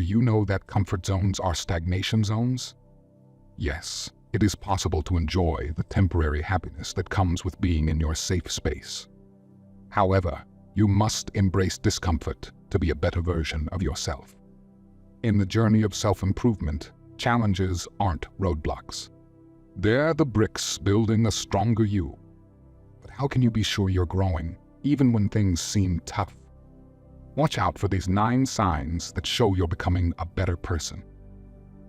do you know that comfort zones are stagnation zones? Yes, it is possible to enjoy the temporary happiness that comes with being in your safe space. However, you must embrace discomfort to be a better version of yourself. In the journey of self-improvement, challenges aren't roadblocks. They're the bricks building a stronger you. But how can you be sure you're growing, even when things seem tough? Watch out for these 9 signs that show you're becoming a better person.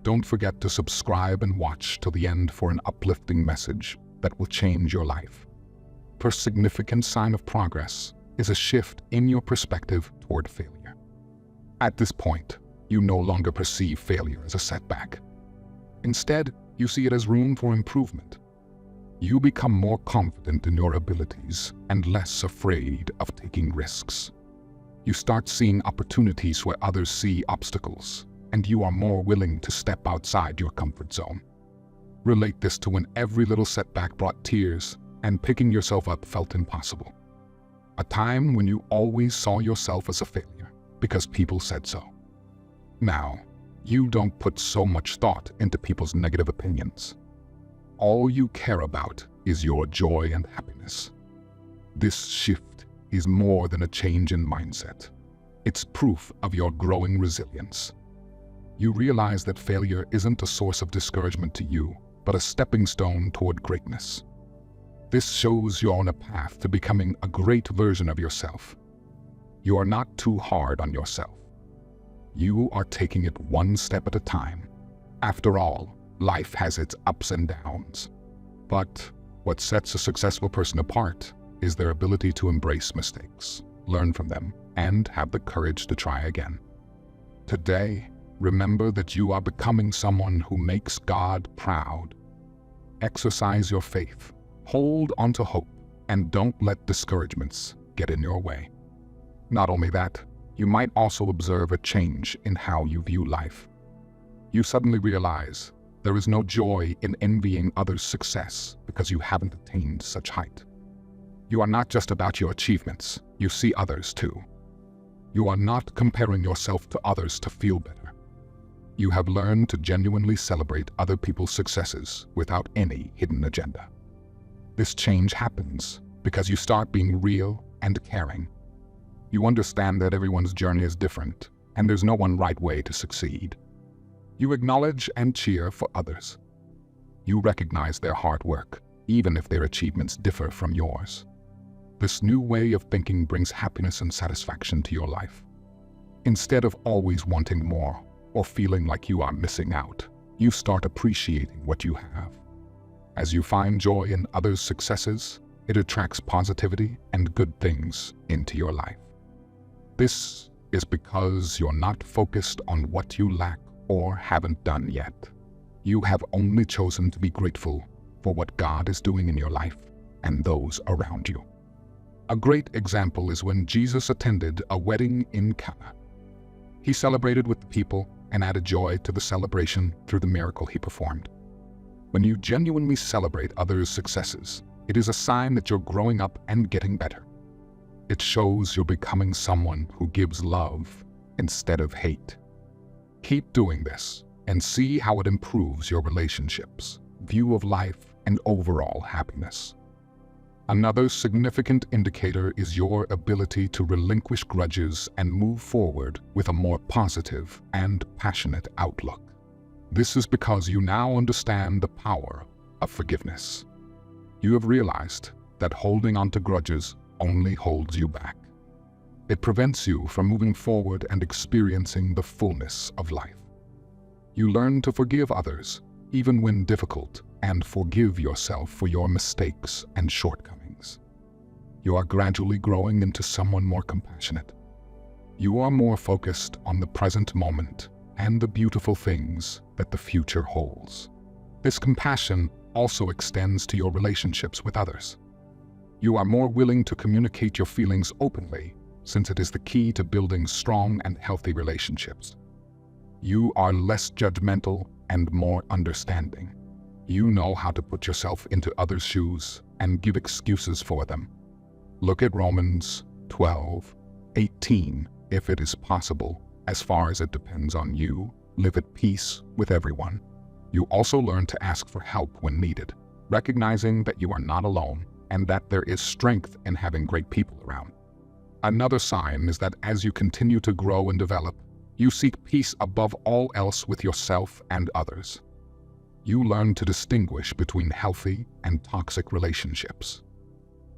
Don't forget to subscribe and watch till the end for an uplifting message that will change your life. First significant sign of progress is a shift in your perspective toward failure. At this point, you no longer perceive failure as a setback. Instead, you see it as room for improvement. You become more confident in your abilities and less afraid of taking risks. You start seeing opportunities where others see obstacles, and you are more willing to step outside your comfort zone. Relate this to when every little setback brought tears and picking yourself up felt impossible. A time when you always saw yourself as a failure because people said so. Now, you don't put so much thought into people's negative opinions. All you care about is your joy and happiness. This shift is more than a change in mindset. It's proof of your growing resilience. You realize that failure isn't a source of discouragement to you, but a stepping stone toward greatness. This shows you're on a path to becoming a great version of yourself. You are not too hard on yourself. You are taking it one step at a time. After all, life has its ups and downs. But what sets a successful person apart is their ability to embrace mistakes, learn from them, and have the courage to try again. Today, remember that you are becoming someone who makes God proud. Exercise your faith, hold on to hope, and don't let discouragements get in your way. Not only that, you might also observe a change in how you view life. You suddenly realize there is no joy in envying others' success because you haven't attained such height. You are not just about your achievements, you see others too. You are not comparing yourself to others to feel better. You have learned to genuinely celebrate other people's successes without any hidden agenda. This change happens because you start being real and caring. You understand that everyone's journey is different, and there's no one right way to succeed. You acknowledge and cheer for others. You recognize their hard work, even if their achievements differ from yours. This new way of thinking brings happiness and satisfaction to your life. Instead of always wanting more or feeling like you are missing out, you start appreciating what you have. As you find joy in others' successes, it attracts positivity and good things into your life. This is because you're not focused on what you lack or haven't done yet. You have only chosen to be grateful for what God is doing in your life and those around you. A great example is when Jesus attended a wedding in Cana. He celebrated with the people and added joy to the celebration through the miracle he performed. When you genuinely celebrate others' successes, it is a sign that you're growing up and getting better. It shows you're becoming someone who gives love instead of hate. Keep doing this and see how it improves your relationships, view of life, and overall happiness. Another significant indicator is your ability to relinquish grudges and move forward with a more positive and passionate outlook. This is because you now understand the power of forgiveness. You have realized that holding on to grudges only holds you back. It prevents you from moving forward and experiencing the fullness of life. You learn to forgive others, even when difficult, and forgive yourself for your mistakes and shortcomings. You are gradually growing into someone more compassionate. You are more focused on the present moment and the beautiful things that the future holds. This compassion also extends to your relationships with others. You are more willing to communicate your feelings openly, since it is the key to building strong and healthy relationships. You are less judgmental and more understanding. You know how to put yourself into others' shoes and give excuses for them. Look at Romans 12:18, if it is possible, as far as it depends on you, live at peace with everyone. You also learn to ask for help when needed, recognizing that you are not alone and that there is strength in having great people around. Another sign is that as you continue to grow and develop, you seek peace above all else with yourself and others. You learn to distinguish between healthy and toxic relationships.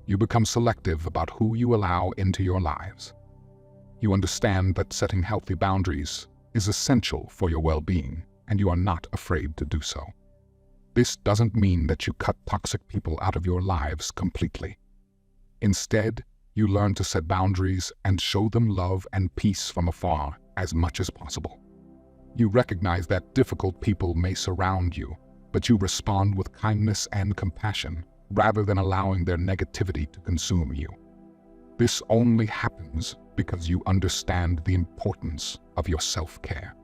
You become selective about who you allow into your lives. You understand that setting healthy boundaries is essential for your well-being, and you are not afraid to do so. This doesn't mean that you cut toxic people out of your lives completely. Instead, you learn to set boundaries and show them love and peace from afar as much as possible. You recognize that difficult people may surround you, but you respond with kindness and compassion rather than allowing their negativity to consume you. This only happens because you understand the importance of your self-care.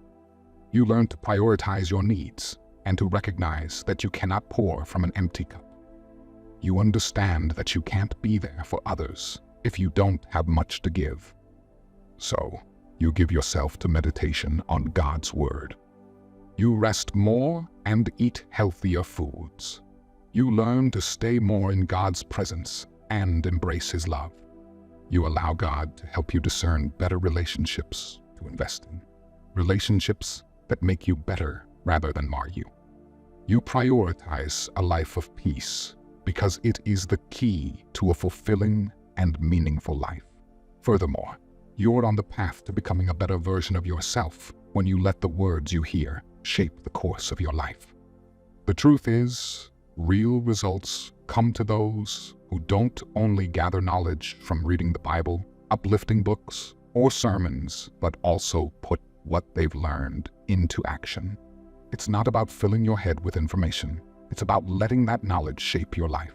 You learn to prioritize your needs and to recognize that you cannot pour from an empty cup. You understand that you can't be there for others if you don't have much to give. So, you give yourself to meditation on God's Word. You rest more and eat healthier foods. You learn to stay more in God's presence and embrace His love. You allow God to help you discern better relationships to invest in, relationships that make you better rather than mar you. You prioritize a life of peace because it is the key to a fulfilling and meaningful life. Furthermore, you're on the path to becoming a better version of yourself when you let the words you hear shape the course of your life. The truth is, real results come to those who don't only gather knowledge from reading the Bible, uplifting books, or sermons, but also put what they've learned into action. It's not about filling your head with information. It's about letting that knowledge shape your life.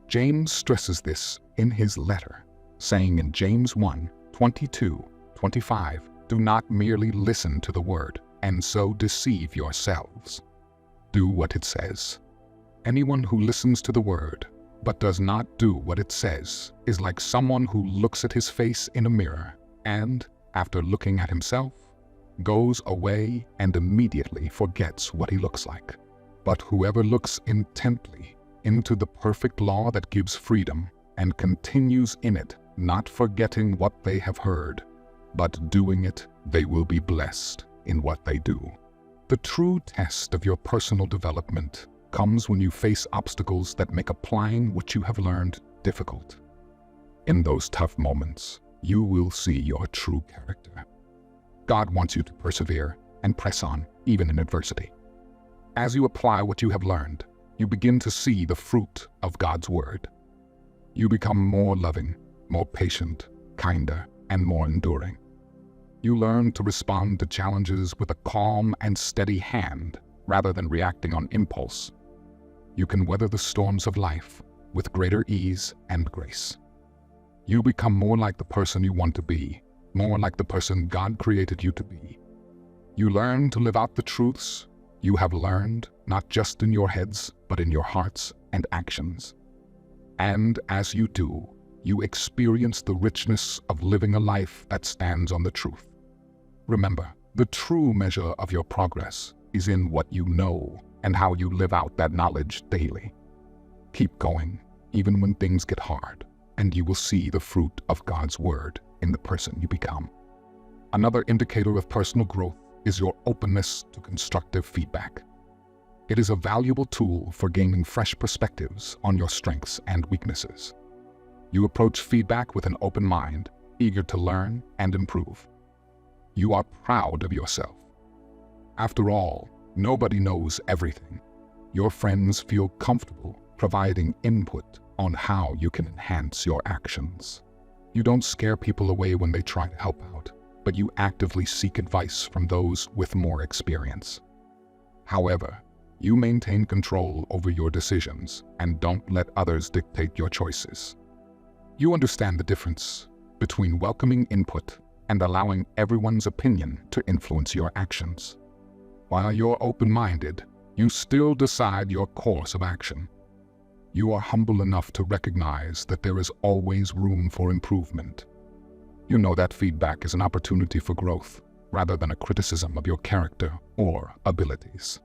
James stresses this in his letter, saying in James 1:22-25, "Do not merely listen to the word and so deceive yourselves. Do what it says. Anyone who listens to the word but does not do what it says is like someone who looks at his face in a mirror and, after looking at himself, goes away and immediately forgets what he looks like. But whoever looks intently into the perfect law that gives freedom and continues in it, not forgetting what they have heard, but doing it, they will be blessed in what they do." The true test of your personal development comes when you face obstacles that make applying what you have learned difficult. In those tough moments, you will see your true character. God wants you to persevere and press on, even in adversity. As you apply what you have learned, you begin to see the fruit of God's Word. You become more loving, more patient, kinder, and more enduring. You learn to respond to challenges with a calm and steady hand rather than reacting on impulse. You can weather the storms of life with greater ease and grace. You become more like the person you want to be, more like the person God created you to be. You learn to live out the truths you have learned, not just in your heads, but in your hearts and actions. And as you do, you experience the richness of living a life that stands on the truth. Remember, the true measure of your progress is in what you know and how you live out that knowledge daily. Keep going, even when things get hard, and you will see the fruit of God's Word in the person you become. Another indicator of personal growth is your openness to constructive feedback. It is a valuable tool for gaining fresh perspectives on your strengths and weaknesses. You approach feedback with an open mind, eager to learn and improve. You are proud of yourself. After all, nobody knows everything. Your friends feel comfortable providing input on how you can enhance your actions. You don't scare people away when they try to help out, but you actively seek advice from those with more experience. However, you maintain control over your decisions and don't let others dictate your choices. You understand the difference between welcoming input and allowing everyone's opinion to influence your actions. While you're open-minded, you still decide your course of action. You are humble enough to recognize that there is always room for improvement. You know that feedback is an opportunity for growth, rather than a criticism of your character or abilities.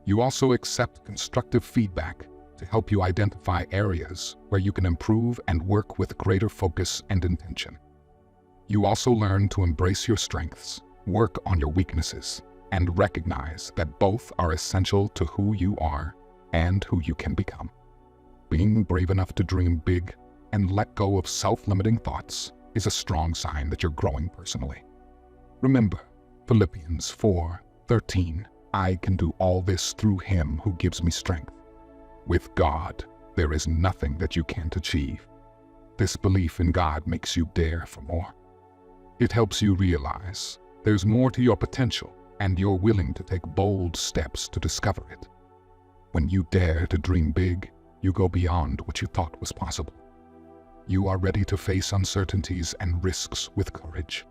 You also accept constructive feedback to help you identify areas where you can improve and work with greater focus and intention. You also learn to embrace your strengths, work on your weaknesses, and recognize that both are essential to who you are and who you can become. Being brave enough to dream big and let go of self-limiting thoughts is a strong sign that you're growing personally. Remember, Philippians 4:13, I can do all this through him who gives me strength. With God, there is nothing that you can't achieve. This belief in God makes you dare for more. It helps you realize there's more to your potential, and you're willing to take bold steps to discover it. When you dare to dream big, you go beyond what you thought was possible. You are ready to face uncertainties and risks with courage.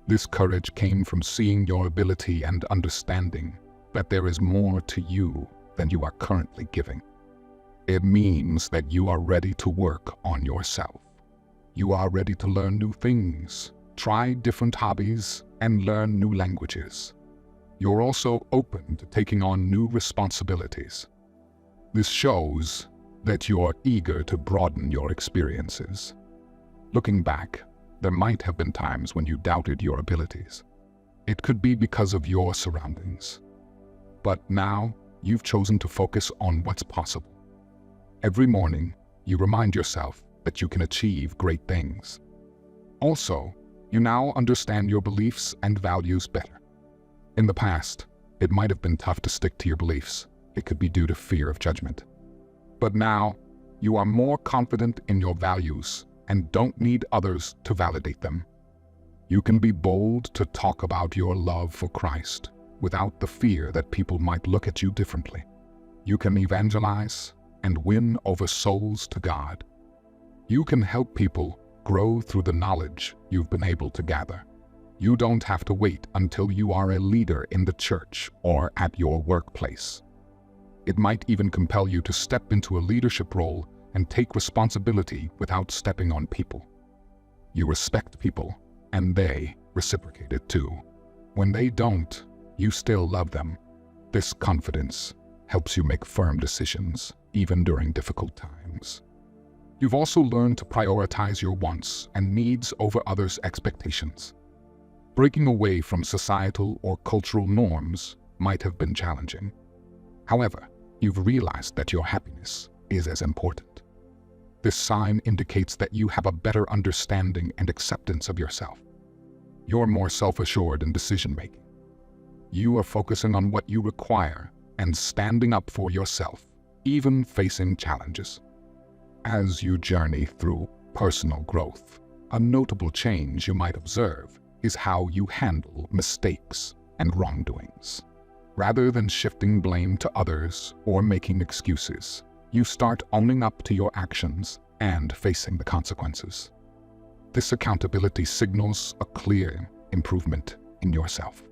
This courage came from seeing your ability and understanding that there is more to you than you are currently giving. It means that you are ready to work on yourself. You are ready to learn new things, try different hobbies, and learn new languages. You're also open to taking on new responsibilities. This shows that you're eager to broaden your experiences. Looking back, there might have been times when you doubted your abilities. It could be because of your surroundings. But now, you've chosen to focus on what's possible. Every morning, you remind yourself that you can achieve great things. Also, you now understand your beliefs and values better. In the past, it might have been tough to stick to your beliefs. It could be due to fear of judgment. But now, you are more confident in your values and don't need others to validate them. You can be bold to talk about your love for Christ without the fear that people might look at you differently. You can evangelize and win over souls to God. You can help people grow through the knowledge you've been able to gather. You don't have to wait until you are a leader in the church or at your workplace. It might even compel you to step into a leadership role and take responsibility without stepping on people. You respect people, and they reciprocate it too. When they don't, you still love them. This confidence helps you make firm decisions, even during difficult times. You've also learned to prioritize your wants and needs over others' expectations. Breaking away from societal or cultural norms might have been challenging. However, you've realized that your happiness is as important. This sign indicates that you have a better understanding and acceptance of yourself. You're more self-assured in decision-making. You are focusing on what you require and standing up for yourself, even facing challenges. As you journey through personal growth, a notable change you might observe is how you handle mistakes and wrongdoings. Rather than shifting blame to others or making excuses, you start owning up to your actions and facing the consequences. This accountability signals a clear improvement in yourself.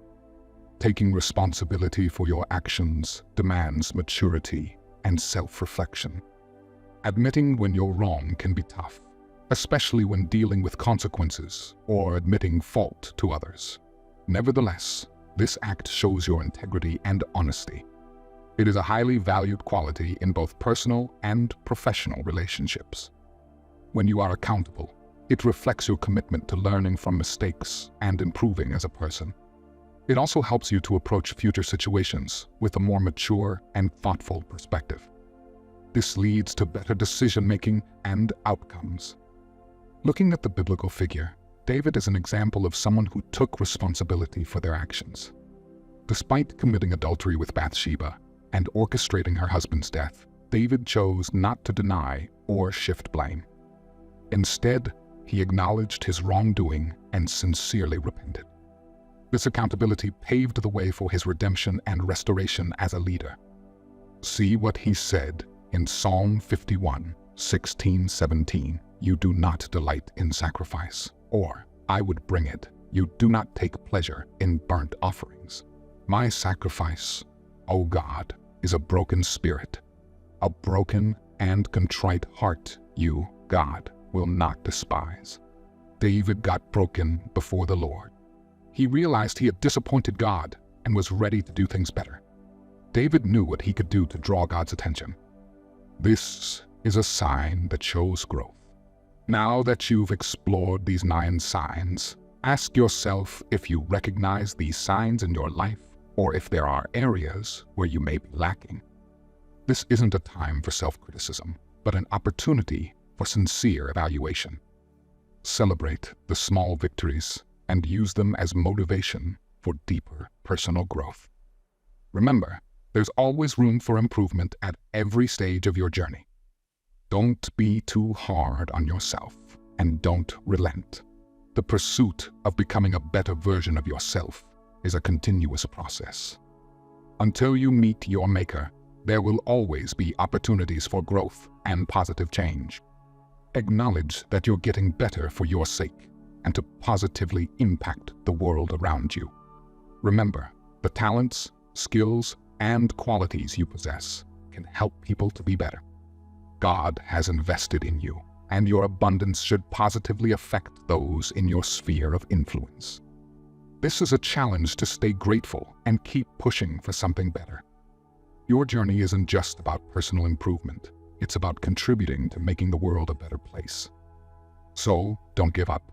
Taking responsibility for your actions demands maturity and self-reflection. Admitting when you're wrong can be tough, especially when dealing with consequences or admitting fault to others. Nevertheless, this act shows your integrity and honesty. It is a highly valued quality in both personal and professional relationships. When you are accountable, it reflects your commitment to learning from mistakes and improving as a person. It also helps you to approach future situations with a more mature and thoughtful perspective. This leads to better decision-making and outcomes. Looking at the biblical figure, David is an example of someone who took responsibility for their actions. Despite committing adultery with Bathsheba and orchestrating her husband's death, David chose not to deny or shift blame. Instead, he acknowledged his wrongdoing and sincerely repented. This accountability paved the way for his redemption and restoration as a leader. See what he said in Psalm 51:16-17, "You do not delight in sacrifice, or I would bring it. You do not take pleasure in burnt offerings. My sacrifice, O God, is a broken spirit. A broken and contrite heart you, God, will not despise." David got broken before the Lord. He realized he had disappointed God and was ready to do things better. David knew what he could do to draw God's attention. This is a sign that shows growth. Now that you've explored these 9 signs, ask yourself if you recognize these signs in your life or if there are areas where you may be lacking. This isn't a time for self-criticism, but an opportunity for sincere evaluation. Celebrate the small victories and use them as motivation for deeper personal growth. Remember, there's always room for improvement at every stage of your journey. Don't be too hard on yourself, and don't relent. The pursuit of becoming a better version of yourself is a continuous process. Until you meet your maker, there will always be opportunities for growth and positive change. Acknowledge that you're getting better for your sake and to positively impact the world around you. Remember, the talents, skills, and qualities you possess can help people to be better. God has invested in you, and your abundance should positively affect those in your sphere of influence. This is a challenge to stay grateful and keep pushing for something better. Your journey isn't just about personal improvement. It's about contributing to making the world a better place. So, don't give up.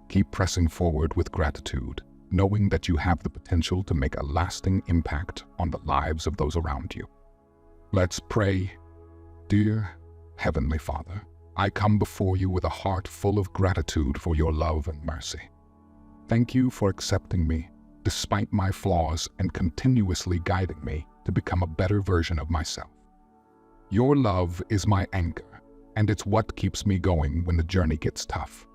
Keep pressing forward with gratitude, knowing that you have the potential to make a lasting impact on the lives of those around you. Let's pray. Dear Heavenly Father, I come before you with a heart full of gratitude for your love and mercy. Thank you for accepting me, despite my flaws, and continuously guiding me to become a better version of myself. Your love is my anchor, and it's what keeps me going when the journey gets tough.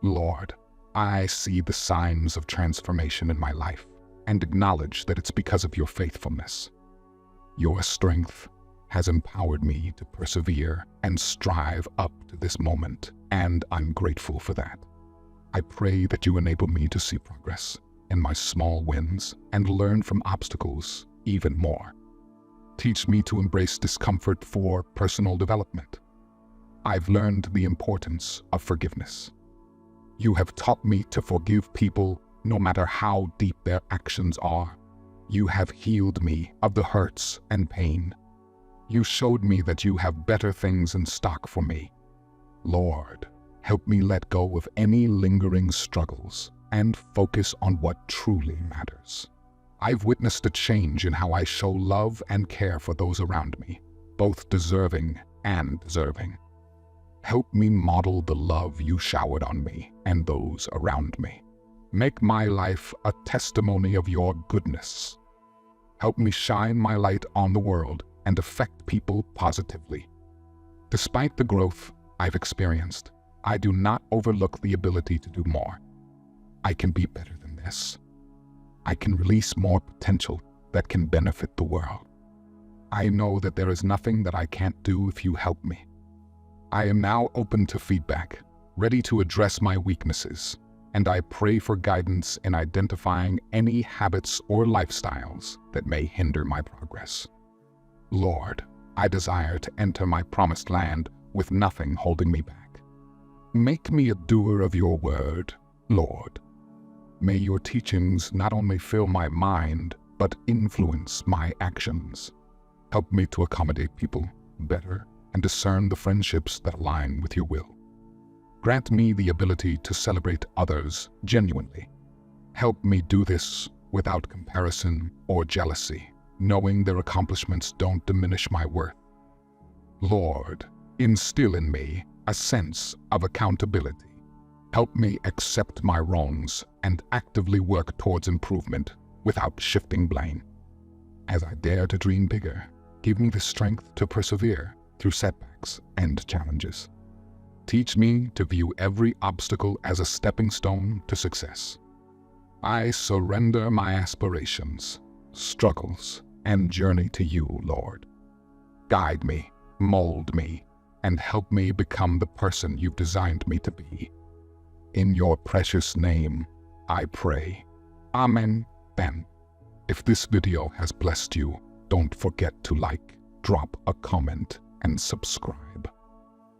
Lord, I see the signs of transformation in my life and acknowledge that it's because of your faithfulness. Your strength has empowered me to persevere and strive up to this moment, and I'm grateful for that. I pray that you enable me to see progress in my small wins and learn from obstacles even more. Teach me to embrace discomfort for personal development. I've learned the importance of forgiveness. You have taught me to forgive people no matter how deep their actions are. You have healed me of the hurts and pain. You showed me that you have better things in stock for me. Lord, help me let go of any lingering struggles and focus on what truly matters. I've witnessed a change in how I show love and care for those around me, both deserving and deserving. Help me model the love you showered on me and those around me. Make my life a testimony of your goodness. Help me shine my light on the world and affect people positively. Despite the growth I've experienced, I do not overlook the ability to do more. I can be better than this. I can release more potential that can benefit the world. I know that there is nothing that I can't do if you help me. I am now open to feedback, ready to address my weaknesses, and I pray for guidance in identifying any habits or lifestyles that may hinder my progress. Lord, I desire to enter my promised land with nothing holding me back. Make me a doer of your word, Lord. May your teachings not only fill my mind, but influence my actions. Help me to accommodate people better and discern the friendships that align with your will. Grant me the ability to celebrate others genuinely. Help me do this without comparison or jealousy, knowing their accomplishments don't diminish my worth. Lord, instill in me a sense of accountability. Help me accept my wrongs and actively work towards improvement without shifting blame. As I dare to dream bigger, give me the strength to persevere through setbacks and challenges. Teach me to view every obstacle as a stepping stone to success. I surrender my aspirations, struggles, and journey to you, Lord. Guide me, mold me, and help me become the person you've designed me to be. In your precious name, I pray. Amen. Then, if this video has blessed you, don't forget to like, drop a comment, and subscribe.